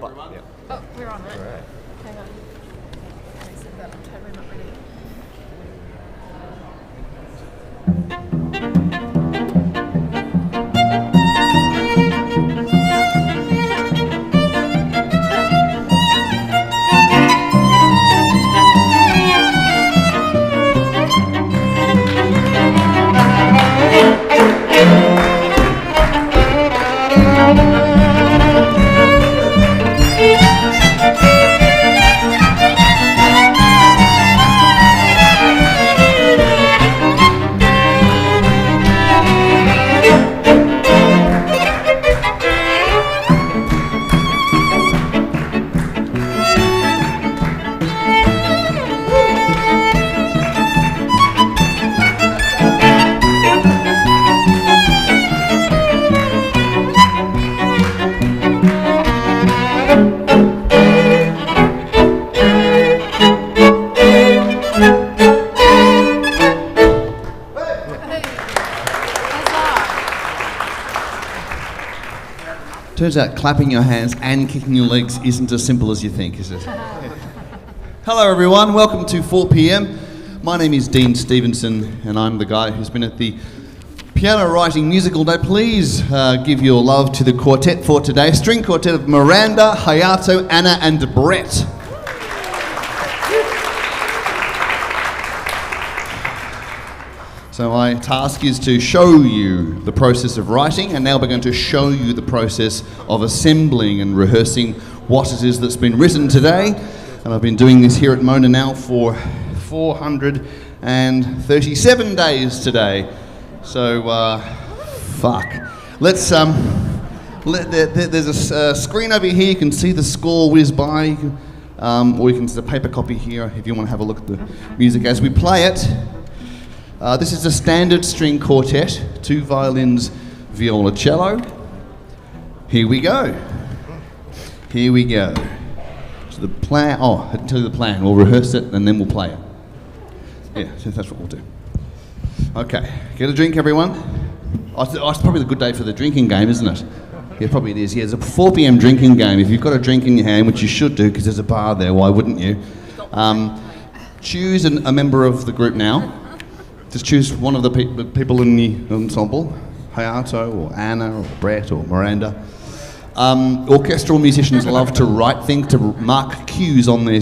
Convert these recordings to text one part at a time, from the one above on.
everyone. Yeah. Oh, we're on, right? All right. Hang on. I said that. I'm totally not ready. Turns out clapping your hands and kicking your legs isn't as simple as you think, is it? Hello everyone, welcome to 4 p.m. My name is Dean Stevenson and I'm the guy who's been at the piano writing music all day. Please give your love to the quartet for today. String quartet of Miranda, Hayato, Anna and Brett. So my task is to show you the process of writing, and now we're going to show you the process of assembling and rehearsing what it is that's been written today. And I've been doing this here at Mona now for 437 days today. So, fuck. Let's, there's a screen over here, you can see the score whiz by, or you can see the paper copy here if you want to have a look at the music as we play it. This is a standard string quartet, 2 violins, viola, cello. Here we go. Here we go. So the plan, I can tell you the plan. We'll rehearse it and then we'll play it. Yeah, so that's what we'll do. Okay, get a drink everyone. It's probably a good day for the drinking game, isn't it? Yeah, probably it is. Yeah, it's a 4 p.m. drinking game. If you've got a drink in your hand, which you should do because there's a bar there, why wouldn't you? Choose a member of the group now. Just choose one of the people in the ensemble, Hayato or Anna or Brett or Miranda. Orchestral musicians love to write things, to mark cues on their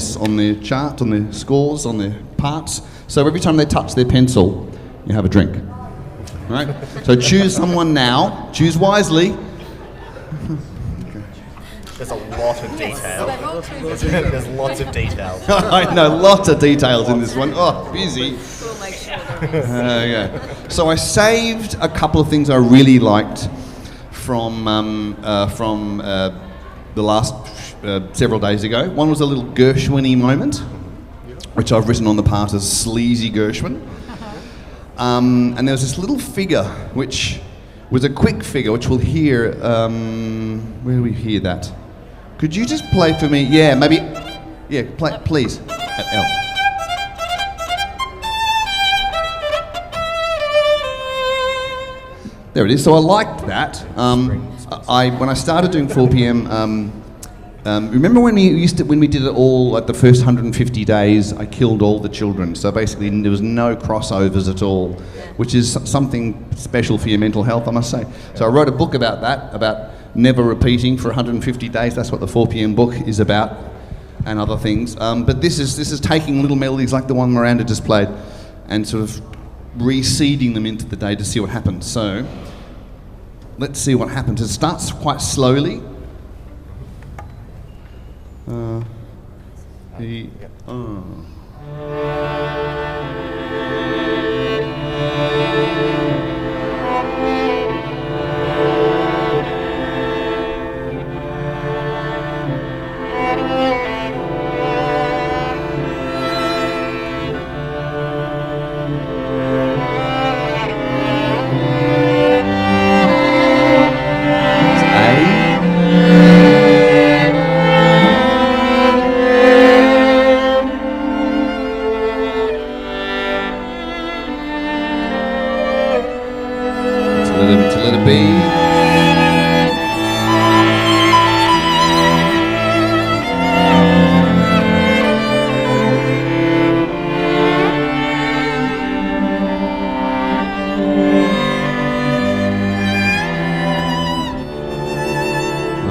chart, on their scores, on their parts. So every time they touch their pencil, you have a drink. Right? So choose someone now. Choose wisely. There's a lot of detail. There's lots of details. I know, lots of details in this one. Oh, busy. We'll make sure there is. Yeah. So I saved a couple of things I really liked from the last several days ago. One was a little Gershwin-y moment, which I've written on the part as Sleazy Gershwin. And there was this little figure, which was a quick figure, which we'll hear. Where do we hear that? Could you just play for me? Yeah, maybe. Yeah, play, please. At L. There it is. So I liked that. When I started doing 4 p.m. Remember when we did it all at the first 150 days? I killed all the children. So basically, there was no crossovers at all, which is something special for your mental health, I must say. So I wrote a book about that, about never repeating for 150 days. That's what the 4 p.m. book is about, and other things. But this is taking little melodies like the one Miranda just played, and sort of reseeding them into the day to see what happens. So let's see what happens. It starts quite slowly.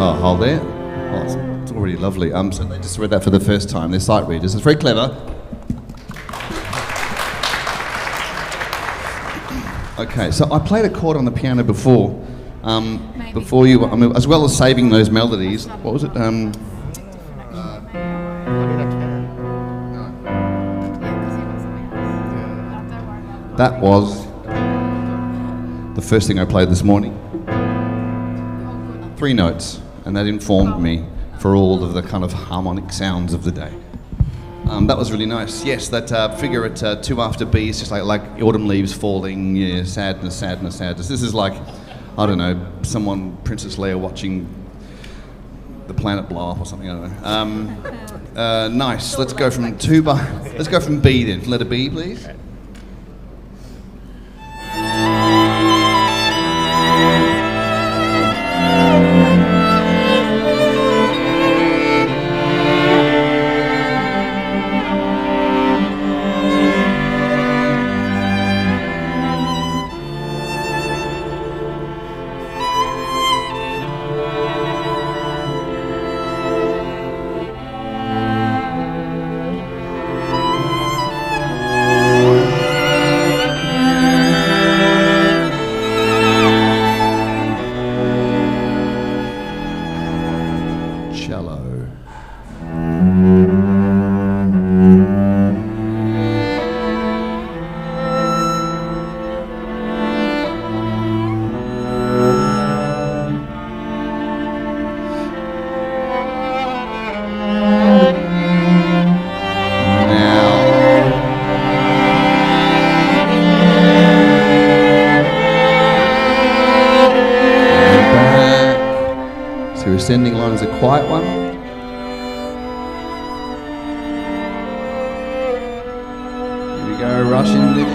Oh, hold there. Oh, it's already lovely. So they just read that for the first time. They're sight readers. It's very clever. Okay, so I played a chord on the piano before. Before you, I mean, as well as saving those melodies. What was it? That was the first thing I played this morning. 3 notes, and that informed me for all of the kind of harmonic sounds of the day. That was really nice. Yes, that figure at 2 after B is just like autumn leaves falling, yeah, sadness, sadness, sadness. This is like, I don't know, Princess Leia watching the planet blow up or something, I don't know. Nice, let's go from let's go from B then. Letter B, please. Ascending line is a quiet one. Here we go, rush into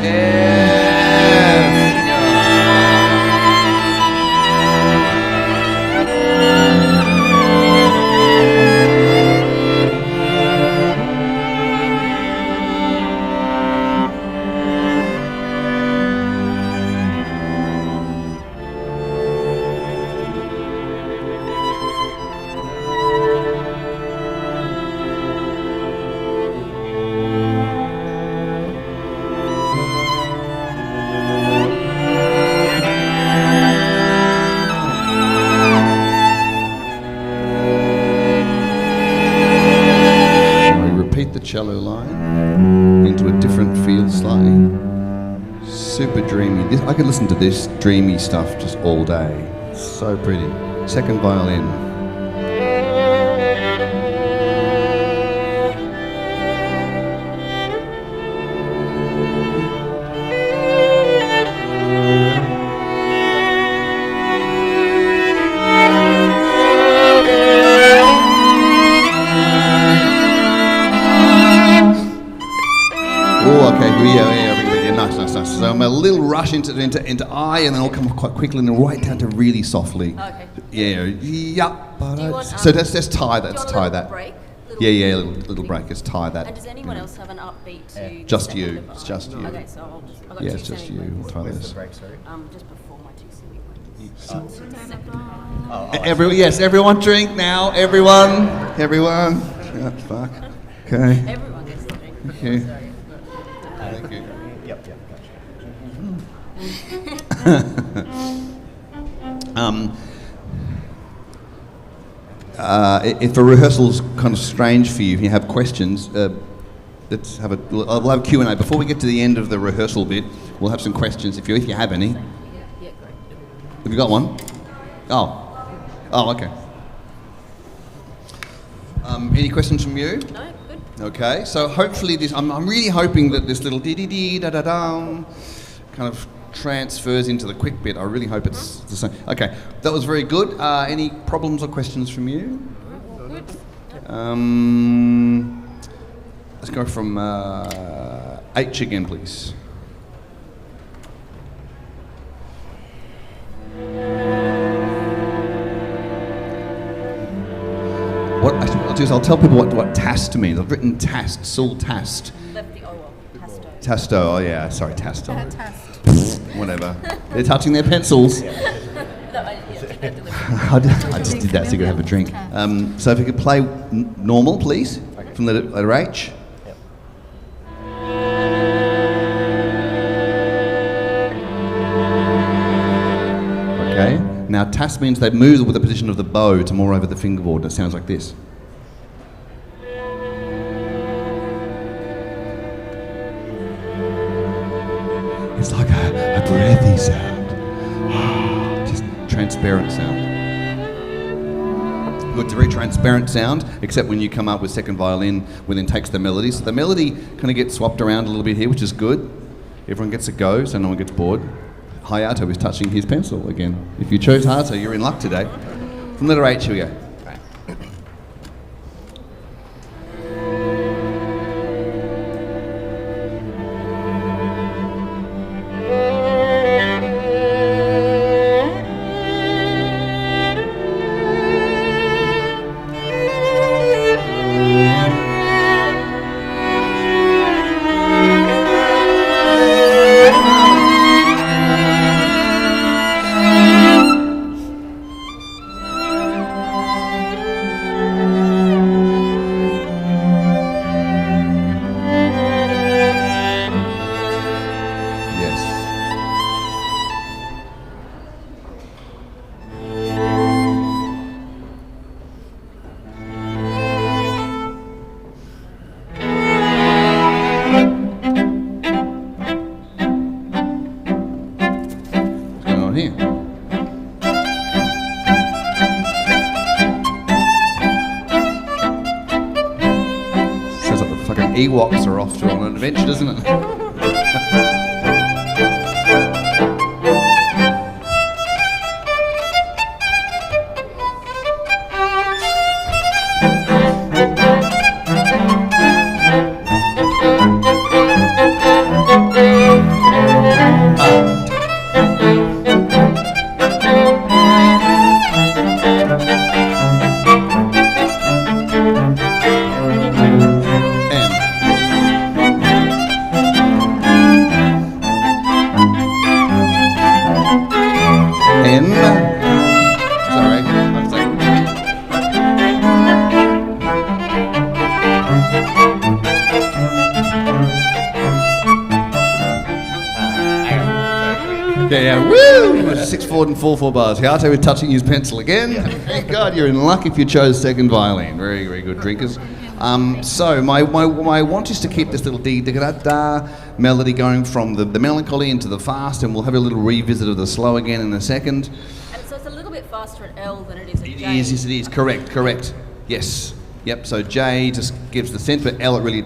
cello line into a different feel slightly. Super dreamy. I could listen to this dreamy stuff just all day. So pretty. Second violin. Nice. So I'm a little rush into I, and then I'll come quite quickly and then right down to really softly. Okay. Yeah. So let's tie that. Let's tie that. Break? Yeah. Little break. Let's tie that. And does anyone else have an upbeat to? Just you. It's just you. Okay, so I'll just. I've got Yeah, two it's just singing you. ones. Tie this. Just before my two singing ones. Yes, everyone drink now. Everyone. Oh, fuck. Okay. Everyone gets to drink. Okay. Sorry. Thank you. Yep, If a rehearsal's kind of strange for you, if you have questions, let's have I'll have a Q&A. Before we get to the end of the rehearsal bit, we'll have some questions if you have any. Yeah, great. Have you got one? Oh, okay. Any questions from you? No, good. Okay, so hopefully I'm really hoping that this little dee-dee-dee, da-da-dum kind of transfers into the quick bit. I really hope it's the same. Okay, that was very good. Any problems or questions from you? Good. Let's go from H again, please. What I'll do is I'll tell people what tast means. I've written tast, Saul tast. Lefty, Tasto. Tasto, oh yeah, sorry, tasto. Tast. Whatever. They're touching their pencils. No, yeah. that delivery. I just did that so you could have a drink. So if you could play normal, please, from the letter H. Yep. Okay. Now tas means they move with the position of the bow to more over the fingerboard. It sounds like this. It's like a breathy sound. Just transparent sound. It's a very transparent sound, except when you come up with second violin, when it takes the melody. So the melody kind of gets swapped around a little bit here, which is good. Everyone gets a go, so no one gets bored. Hayato is touching his pencil again. If you chose Hayato, you're in luck today. From letter H, here we go. Ewoks are off to on an adventure, doesn't it? Yeah, woo! 6 forward and 4 bars. Hayato is touching his pencil again. Thank God you're in luck if you chose second violin. Very, very good drinkers. So my want is to keep this little dee-da-da-da melody going from the melancholy into the fast, and we'll have a little revisit of the slow again in a second. And so it's a little bit faster at L than it is at J. It is, yes it is. Correct. Yes. Yep, so J just gives the sense, but L it really...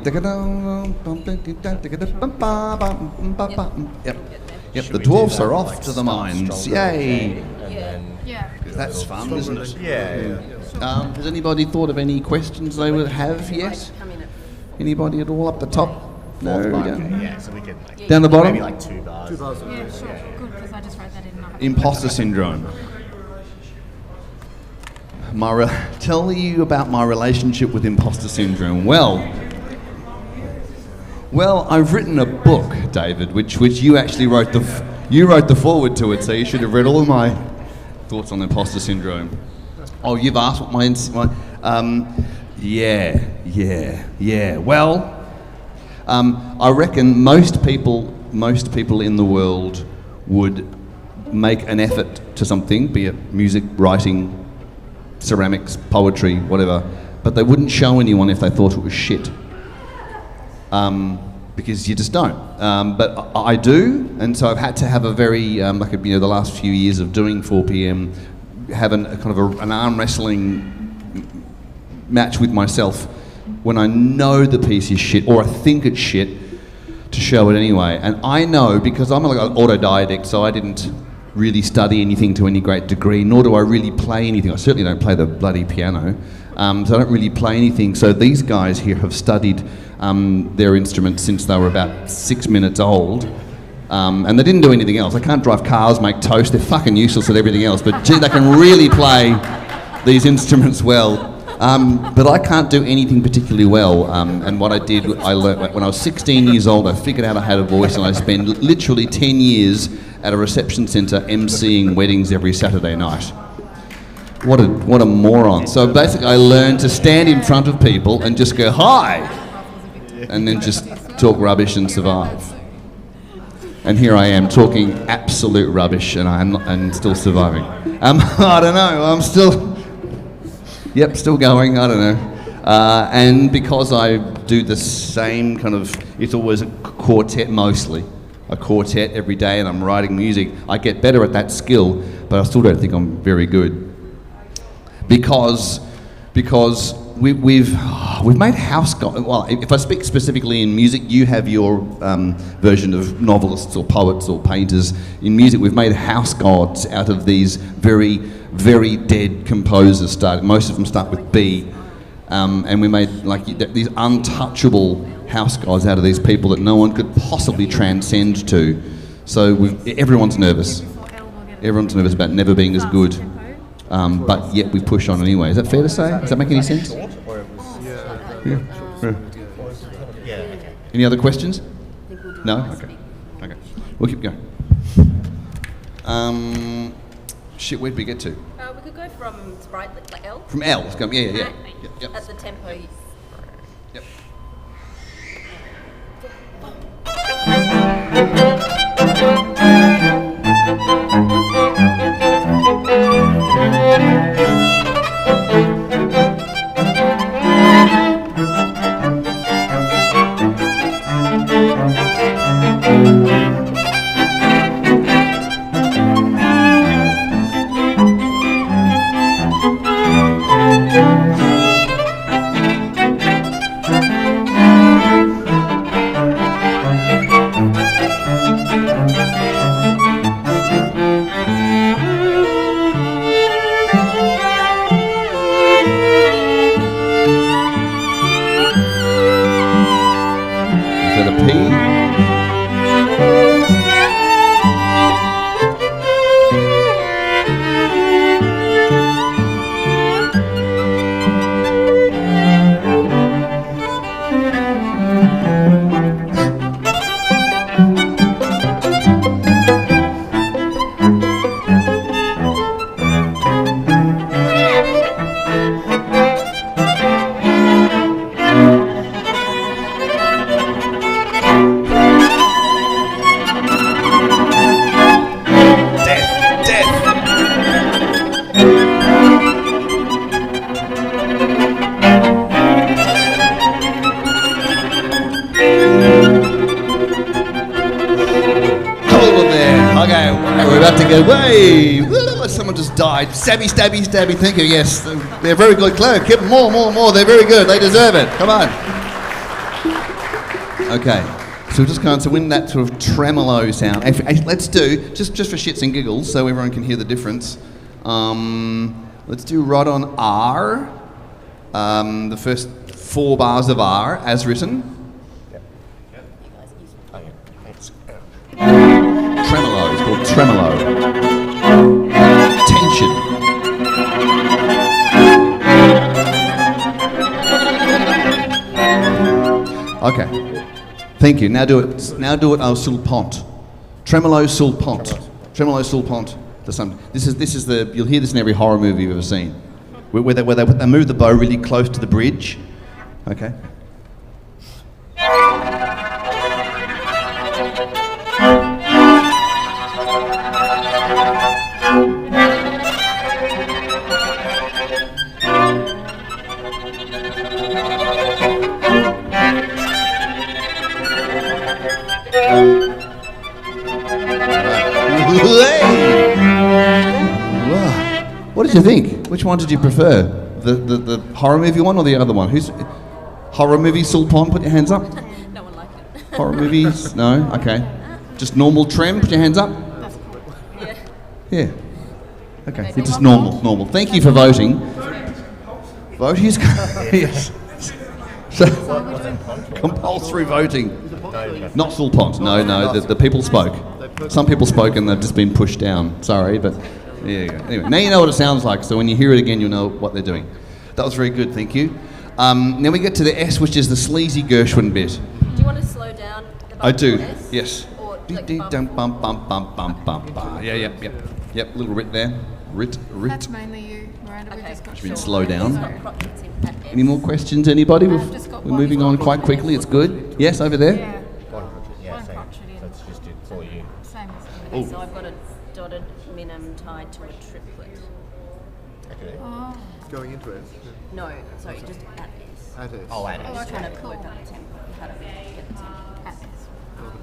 Yep, the dwarfs are off to the mines. Yay! Yeah. That's fun, isn't it? Yeah. Has anybody thought of any questions they would have yet? Anybody at all up the top? No. Yeah, so we can Down the bottom? maybe like 2 bars. Yeah, sure. Good, because I just wrote that in. Imposter syndrome. Tell you about my relationship with imposter syndrome. Well, I've written a book, David, which you actually wrote the forward to it, so you should have read all of my thoughts on imposter syndrome. Oh, you've asked what my yeah. Well, I reckon most people in the world would make an effort to something, be it music, writing, ceramics, poetry, whatever, but they wouldn't show anyone if they thought it was shit. Because you just don't. But I do, and so I've had to have a very, the last few years of doing 4pm, having a kind of an arm wrestling match with myself when I know the piece is shit, or I think it's shit, to show it anyway. And I know, because I'm like an autodidact, so I didn't really study anything to any great degree, nor do I really play anything. I certainly don't play the bloody piano, so I don't really play anything. So these guys here have studied their instruments since they were about 6 minutes old, and they didn't do anything else. They can't drive cars, make toast, they're fucking useless at everything else, but gee, they can really play these instruments well. But I can't do anything particularly well, and what I did, I learned when I was 16 years old, I figured out I had a voice, and I spent literally 10 years at a reception centre emceeing weddings every Saturday night. What a moron. So basically I learned to stand in front of people and just go, hi! And then just talk rubbish and survive. And here I am talking absolute rubbish and still surviving. I don't know, I'm still going, I don't know. And because I do the same kind of, it's always a quartet mostly, a quartet every day, and I'm writing music, I get better at that skill, but I still don't think I'm very good. Because we've made house gods. Well, if I speak specifically in music, you have your version of novelists or poets or painters. In music, we've made house gods out of these very, very dead composers. Most of them start with B, and we made like these untouchable house gods out of these people that no one could possibly transcend to. So everyone's nervous. Everyone's nervous about never being as good. But yet we push on anyway. Is that fair to say? Does that make any sense? Yeah. Any other questions? No? Okay. We'll keep going. Where'd we get to? We could go from Sprite, like L. From L. Let's go. Yeah. Yep. At the tempo. Yep. Someone just died. Stabby. Thank you. Yes, they're very good. Claire, keep more. They're very good. They deserve it. Come on. Okay, so we're just going to win that sort of tremolo sound. Let's do just for shits and giggles, so everyone can hear the difference. Let's do right on R. The first 4 bars of R as written. Tremolo. It's called tremolo. Tension. Okay. Thank you. Now do it sul pont. Tremolo sul pont. Tremolo sul pont. This is the, you'll hear this in every horror movie you've ever seen. Where they move the bow really close to the bridge. Okay. What did you think? Which one did you prefer? The horror movie one or the other one? Who's horror movie? Sulpon, put your hands up. No one liked it. Horror movies? No? Okay. Just normal trem, put your hands up. Yeah. Okay, it's just normal. Thank you for voting. Vote is yes. So, compulsory voting. Not Sulpont. No. The people spoke. Some people spoke and they've just been pushed down. Sorry, but there you go. Anyway, now you know what it sounds like. So when you hear it again, you'll know what they're doing. That was very good. Thank you. Now we get to the S, which is the sleazy Gershwin bit. Do you want to slow down the bump I do. S? Yes. Or Dee dee dum bum bum bum bum bum bum. Yeah. Yep. Little bit there. Rit. That's mainly you, Miranda. We just got Should we short. slow down? Got crotchets in at S. Any more questions, anybody? I've just got We're one. moving on quite quickly. It's good. Yes, over there. Yeah, One crotchet, yeah, one same. crotchet in. So it's just it's all you. Same as Okay, so I've got a dotted minim tied to a triplet. Okay. Oh, Going into it. No, sorry, just at S. At it. Oh, and Oh, Just okay, trying to cool. work out the tempo, how to get the tempo. at this.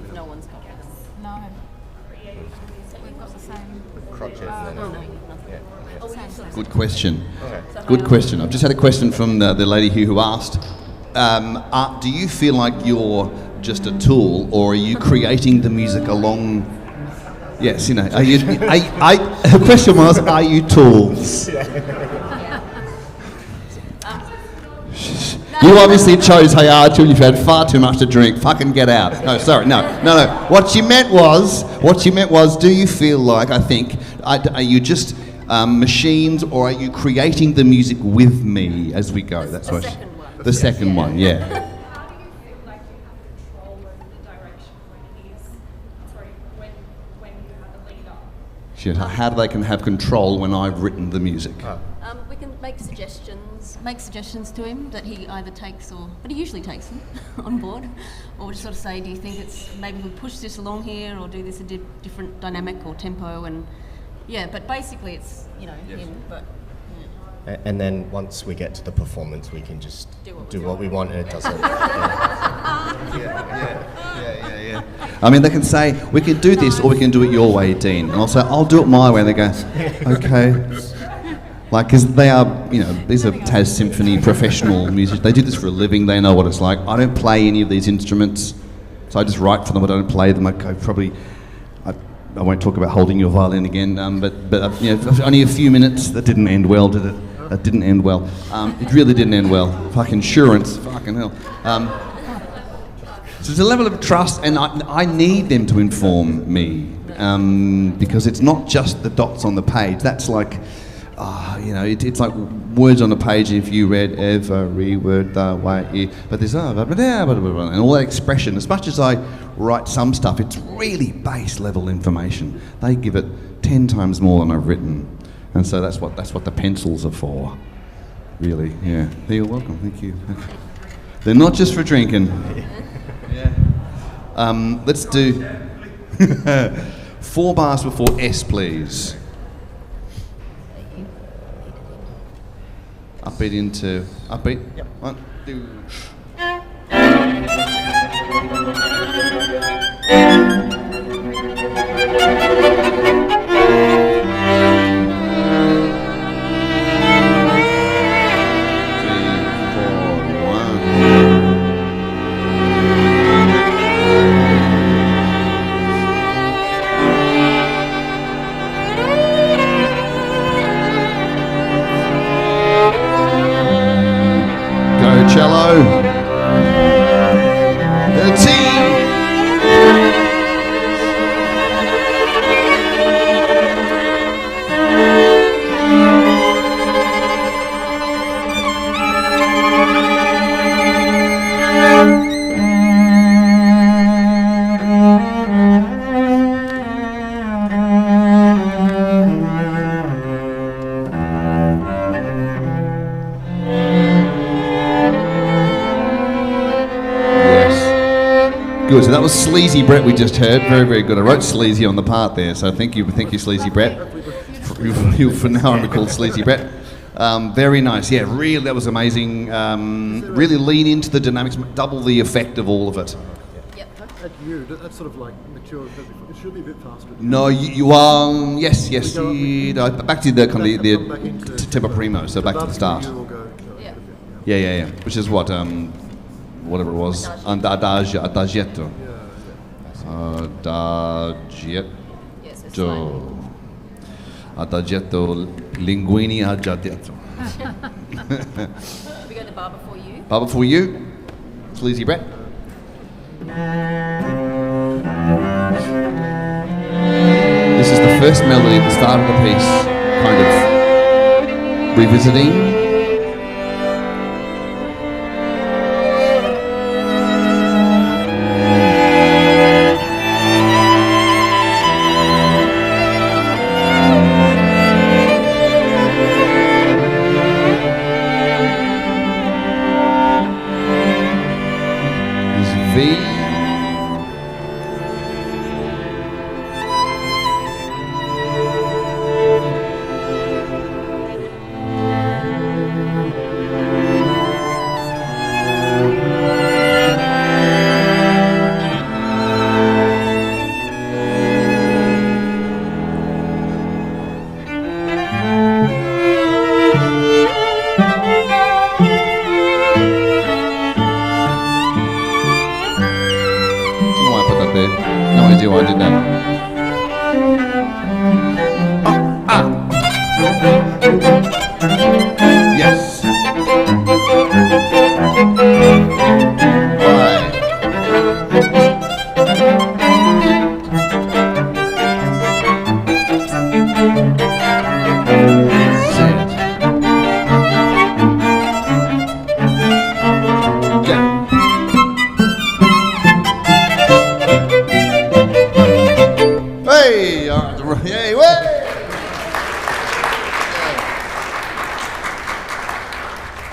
If no one's got this. No. We've got the same. crotchet and then. Oh, no, nothing. Yeah. Oh, you sort of- Good question. Okay. Good question. I've just had a question from the lady here who asked, do you feel like you're just a tool, or are you creating the music along? Yes, you know. Are you? Her question was, are you tools? You obviously chose Hey Archie. You've had far too much to drink. Fucking get out. No, sorry, no. What she meant was, do you feel like, I think, are you just machines, or are you creating the music with me as we go? That's The what. second one. The second one, yeah. How do you feel like you control over the direction when you have a leader? Shit, how do they can have control when I've written the music? We can make suggestions to him that he either takes but he usually takes them on board, or just sort of say, do you think it's maybe we push this along here, or do this a different dynamic or tempo, and yeah, but basically it's him, but And then once we get to the performance, we can just Do what we we want, and it doesn't. Yeah. I mean, they can say, we can do this, or we can do it your way, Dean. And I'll say, I'll do it my way. And they go, okay. Like, because they are, these are Taz Symphony professional musicians. They do this for a living. They know what it's like. I don't play any of these instruments, so I just write for them. I don't play them. I won't talk about holding your violin again, but only a few minutes. That didn't end well, did it? That didn't end well. It really didn't end well. Fucking insurance, fucking hell. So there's a level of trust, and I need them to inform me, because it's not just the dots on the page. That's like, it's like words on a page. If you read every word the way, but there's and all that expression. As much as I write some stuff, it's really base level information. They give it 10 times more than I've written, and so that's what the pencils are for. Really, yeah. You're welcome. Thank you. They're not just for drinking. Yeah. Let's do 4 bars before S, please. Upbeat into upbeat. Yep. 1, 2. Cello. The team. Good. So that was Sleazy Brett we just heard. Very, very good. I wrote Sleazy on the part there, so thank you, Sleazy Brett. For now, I'm called Sleazy Brett. Very nice. Yeah, really, that was amazing. Really lean into the dynamics, double the effect of all of it. At you, that's sort of like mature. It should be a bit faster. No, you are. Yes. Back to the kind of the tempo primo. So back to the start. Yeah. Which is what. Whatever it was, adagietto. Adagietto, linguini adagietto. we go the bar before you. Bar before you, Sleazy Brett. This is the first melody at the start of the piece, kind of revisiting.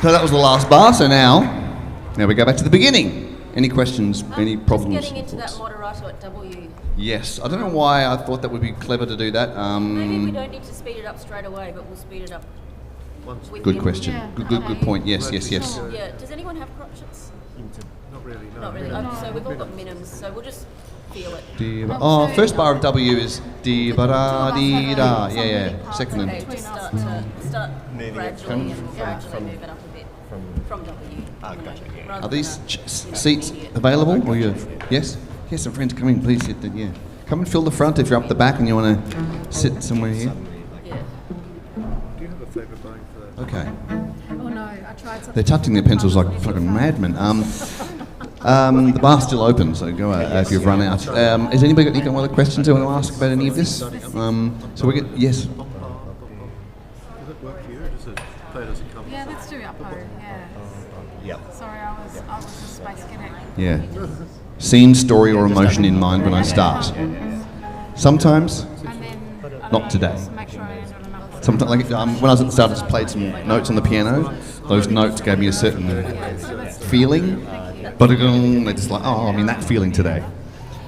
So that was the last bar. So now we go back to the beginning. Any questions? Any problems? Just getting into that thoughts? moderato at W. Yes. I don't know why I thought that would be clever to do that. Maybe we don't need to speed it up straight away, but we'll speed it up. with Good him. question. Yeah. Good point. Yes. Yeah. Does anyone have crotchets? Not really, no. Not really. So we've all got minims, so we'll just feel it. Oh, first bar of W is di ba da di da. Yeah. Second Okay, and just start gradually and gradually move it up a bit from W. Gotcha. are these seats available? Or you? Yes. Yes, some friends come in. Please sit. Yeah. Come and fill the front if you're up the back and you want to sit somewhere here. Yeah. Do you have a favourite bowing for that? Okay. Oh no, I tried something. They're touching their pencils like fucking madmen. The bar's still open, so go if you've run out. Has anybody got any other questions they want to ask about any of this? So we get yes. Does it work for you, or does it play it as it comes? Yeah, let's do Uppo. Yeah. Yep. Sorry, I was just space getting. Yeah. Scene, story, or emotion in mind when I start. Sometimes, And then not today. just make sure I end on enough. Sometimes, like when I was at the start, I just played some notes on the piano. Those notes gave me a certain feeling, but they just like, oh, I mean that feeling today.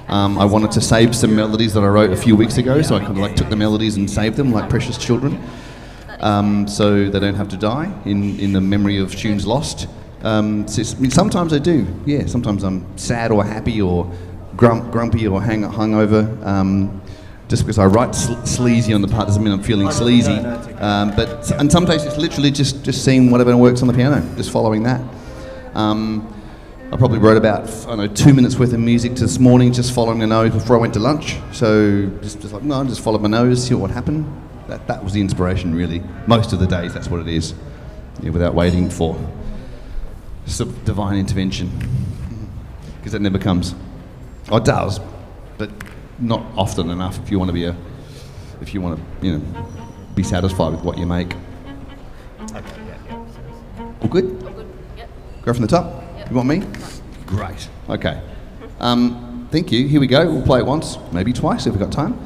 I wanted to save some melodies that I wrote a few weeks ago, so I kind of like took the melodies and saved them like precious children, so they don't have to die in the memory of tunes lost. Sometimes I do, yeah. Sometimes I'm sad or happy or grumpy or hungover. Just because I write sleazy on the part doesn't mean I'm feeling sleazy. And sometimes it's literally just seeing whatever works on the piano, just following that. I probably wrote about 2 minutes worth of music this morning, just following the nose before I went to lunch. So just like no, just follow my nose, see what happened. That was the inspiration, really. Most of the days, that's what it is. Yeah, without waiting for some divine intervention, because that never comes. Oh, it does, but not often enough. If you want to be satisfied with what you make. Okay, yeah. All good? All good? Yep. Go from the top. Yep. You want me? Great. Okay. Thank you. Here we go. We'll play it once, maybe twice if we've got time.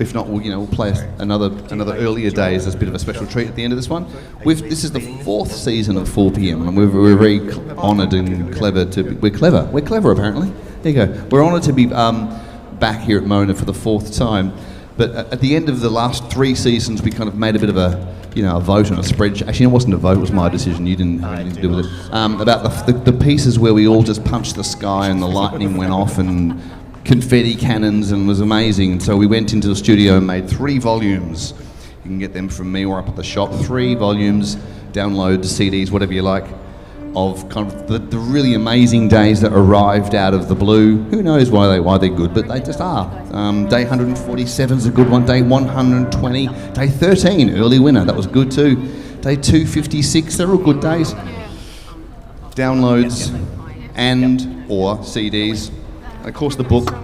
If not, we'll play another earlier days as a bit of a special treat at the end of this one. This is the 4th season of 4 p.m. and we're very honoured and clever we're clever apparently. There you go. We're honoured to be back here at Mona for the 4th time. But at the end of the last 3 seasons, we kind of made a bit of a vote on a spreadsheet. Actually, it wasn't a vote; it was my decision. You didn't have anything to do with it. About the pieces where we all just punched the sky and the lightning went off and confetti cannons and was amazing. And so we went into the studio and made 3 volumes. You can get them from me or up at the shop. 3 volumes, downloads, CDs, whatever you like, of kind of the really amazing days that arrived out of the blue. Who knows why they're good, but they just are. Day 147 is a good one. Day 120, day 13, early winner, that was good too. Day 256, they're all good days. Downloads and or CDs. And of course the book,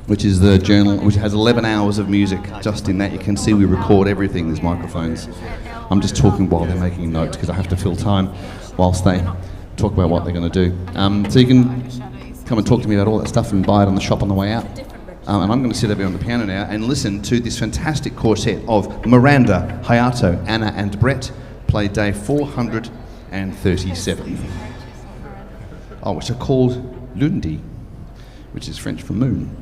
which is the journal, which has 11 hours of music. Just in that you can see we record everything, there's microphones. I'm just talking while they're making notes because I have to fill time whilst they talk about what they're going to do. So you can come and talk to me about all that stuff and buy it on the shop on the way out. And I'm going to sit over here on the piano now and listen to this fantastic quartet of Miranda, Hayato, Anna and Brett play day 437. Which are called Lundi, which is French for moon.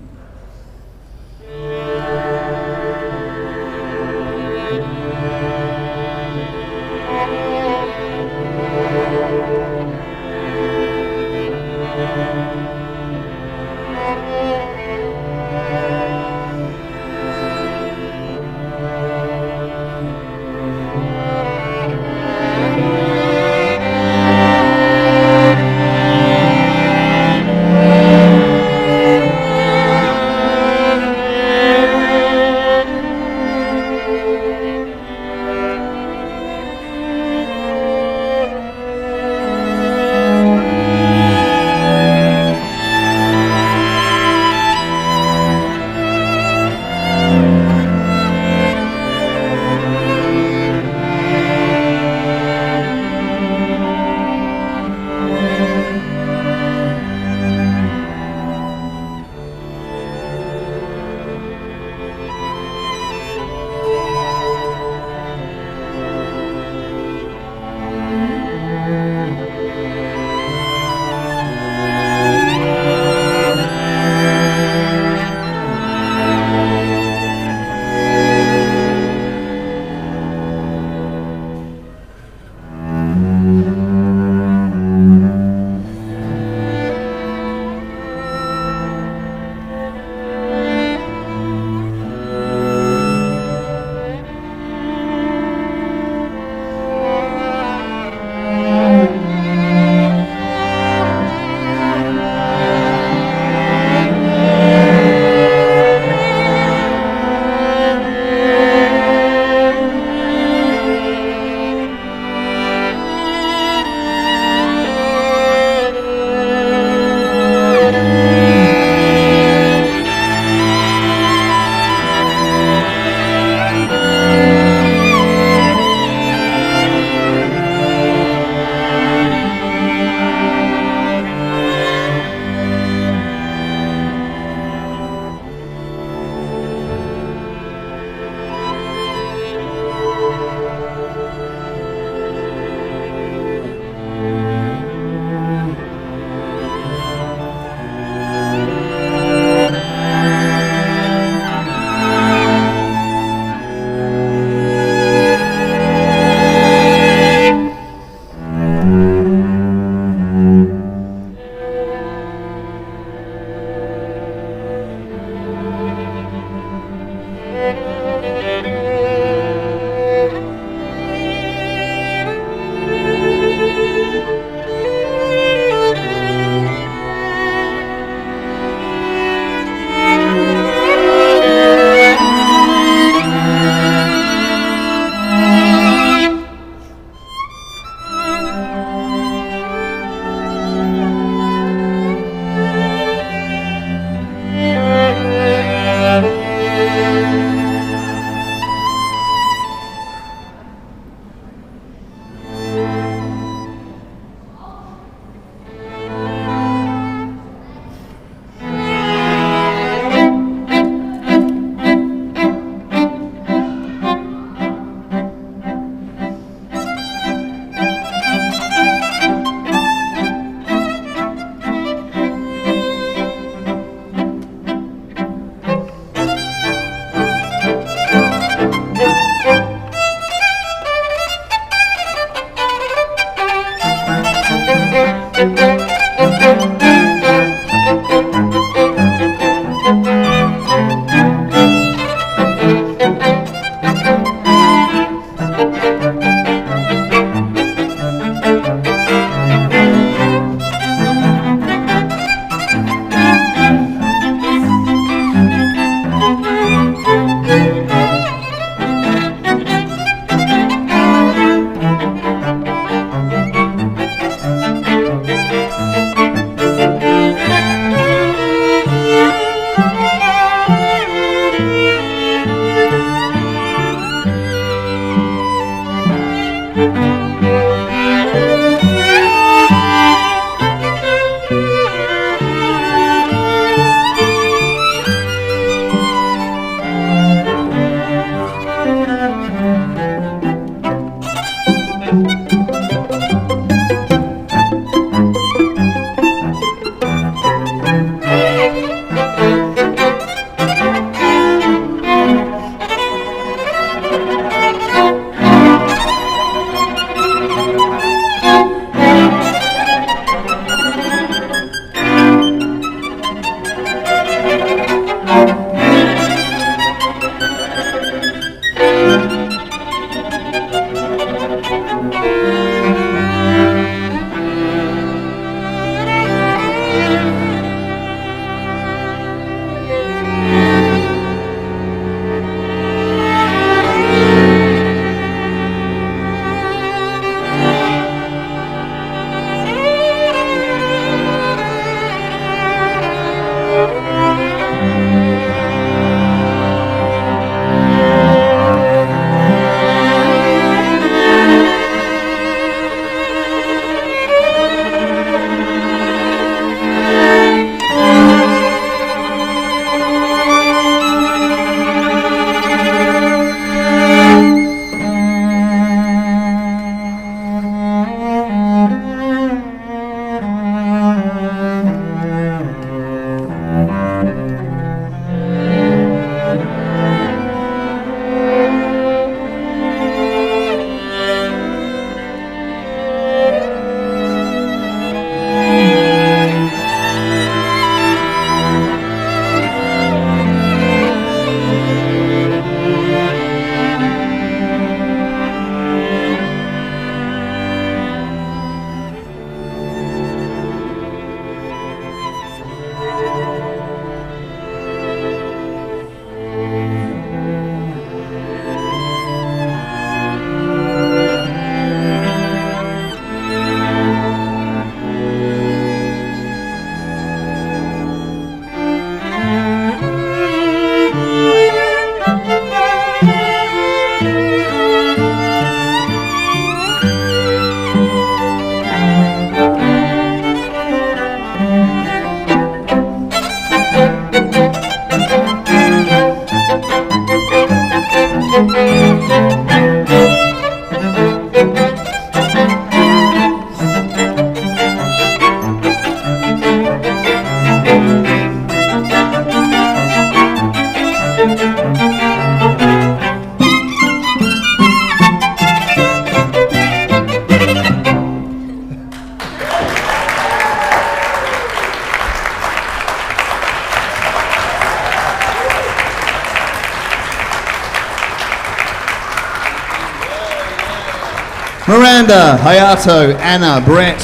Miranda, Hayato, Anna, Brett.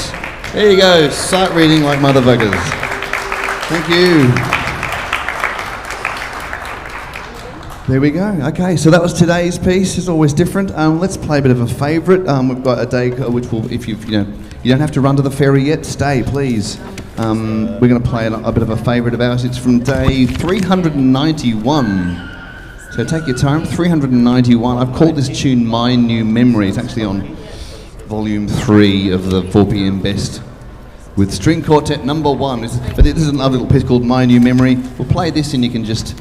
There you go, sight reading like motherfuckers. Thank you. There we go. Okay, so that was today's piece. It's always different. Let's play a bit of a favourite. We've got a day which will, if you don't have to run to the ferry yet. Stay, please. We're going to play a bit of a favourite of ours. It's from day 391. So take your time. 391. I've called this tune "My New Memory." It's actually on Volume 3 of the 4pm Best with String Quartet number 1. But this is another little piece called "My New Memory." We'll play this and you can just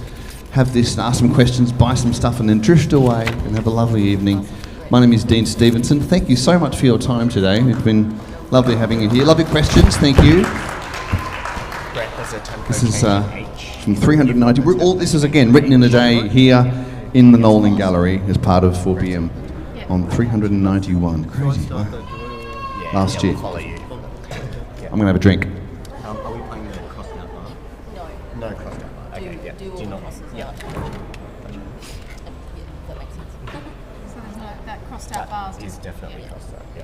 have this, ask some questions, buy some stuff and then drift away and have a lovely evening. My name is Dean Stevenson. Thank you so much for your time today. It's been lovely having you here. Lovely questions, thank you. This is from 390. This is again written in a day here in the Nolan Gallery as part of 4pm on 391. Crazy, huh? Last year. We'll follow you. I'm going to have a drink. Are we playing the crossed out bar? No. No crossed out bar. Okay, yeah. Do all not? crosses Yeah. out. Yeah, that makes sense. So there's no, that crossed out bars. Is definitely crossed out. Yeah.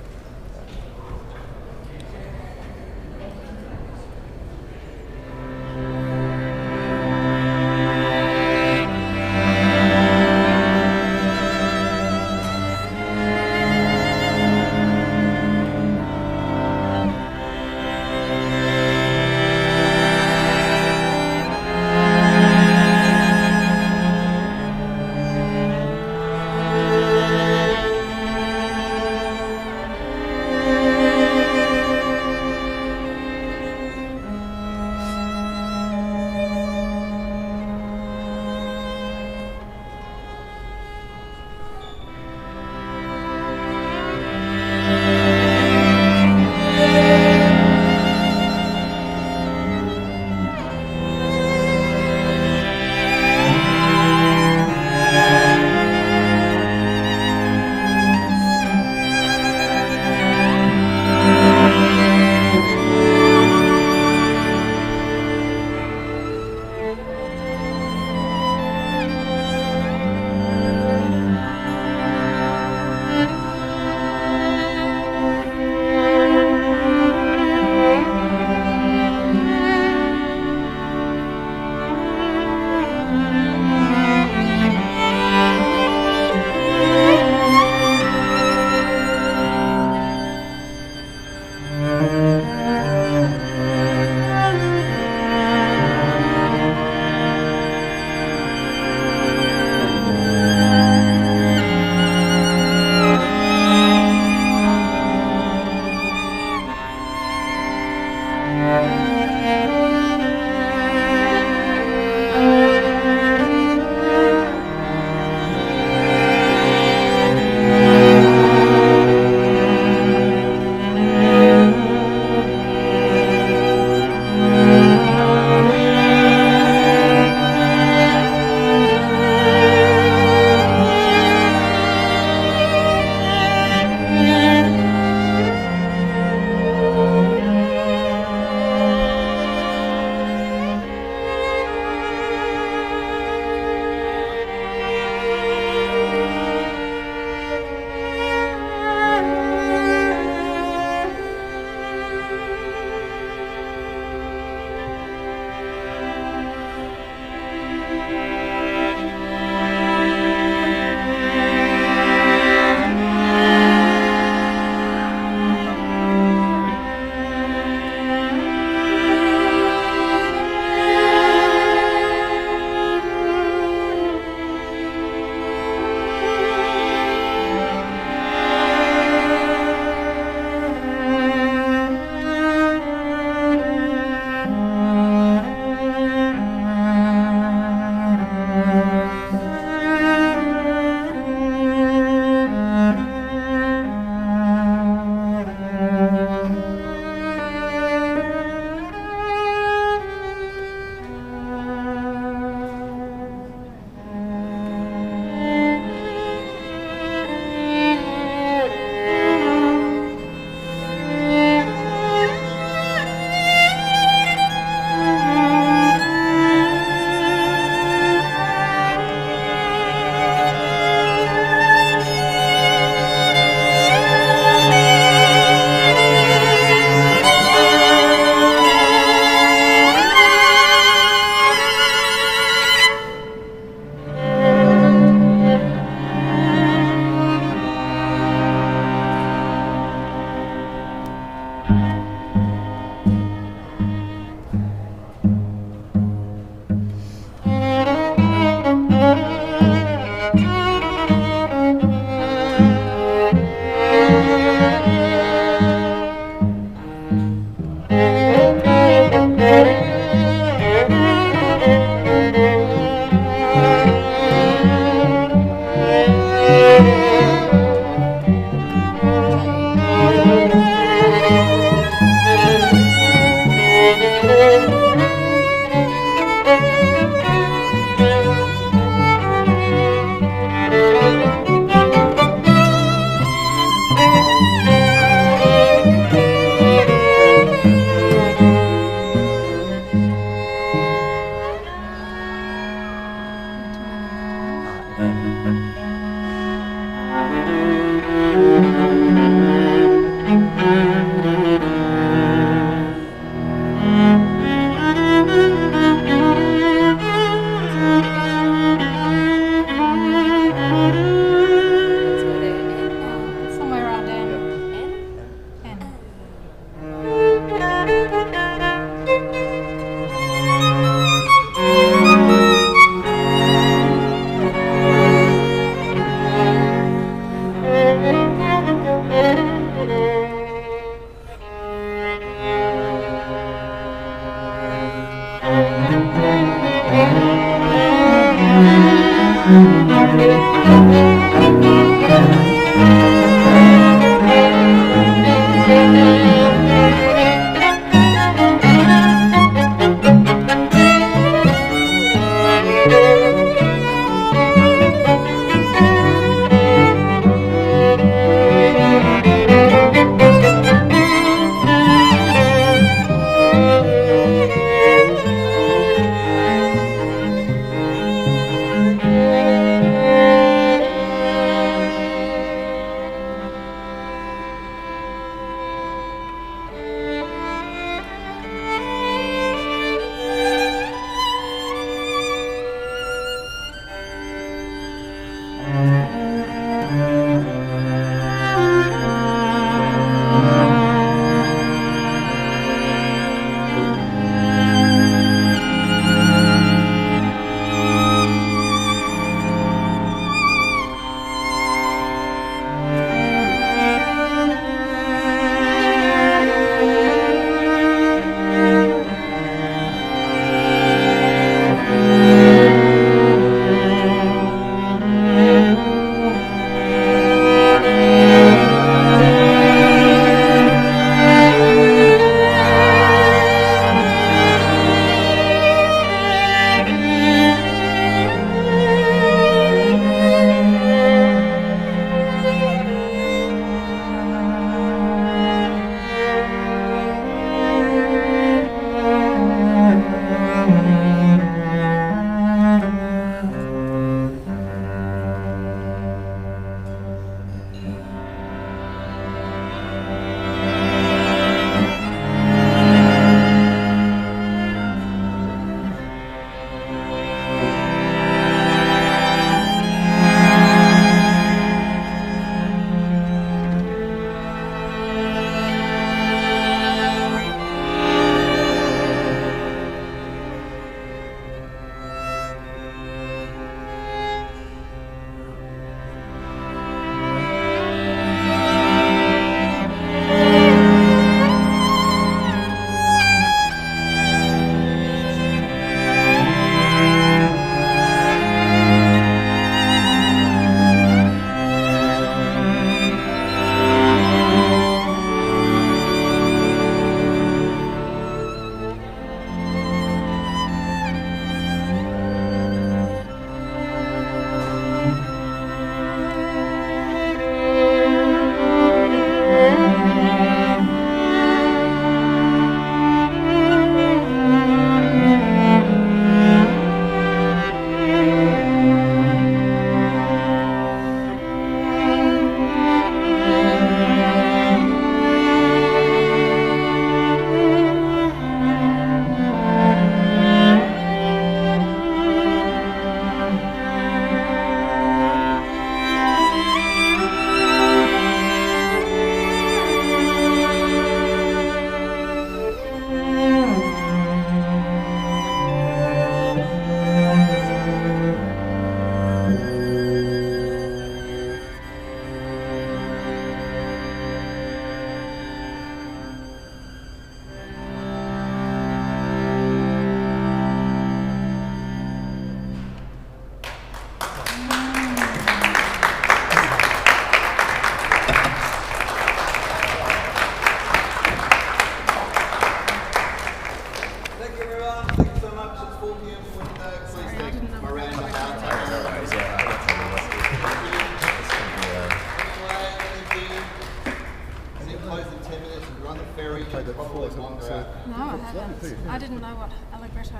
played that before, so No, I haven't. I didn't know what allegretto,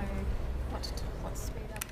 what speed up.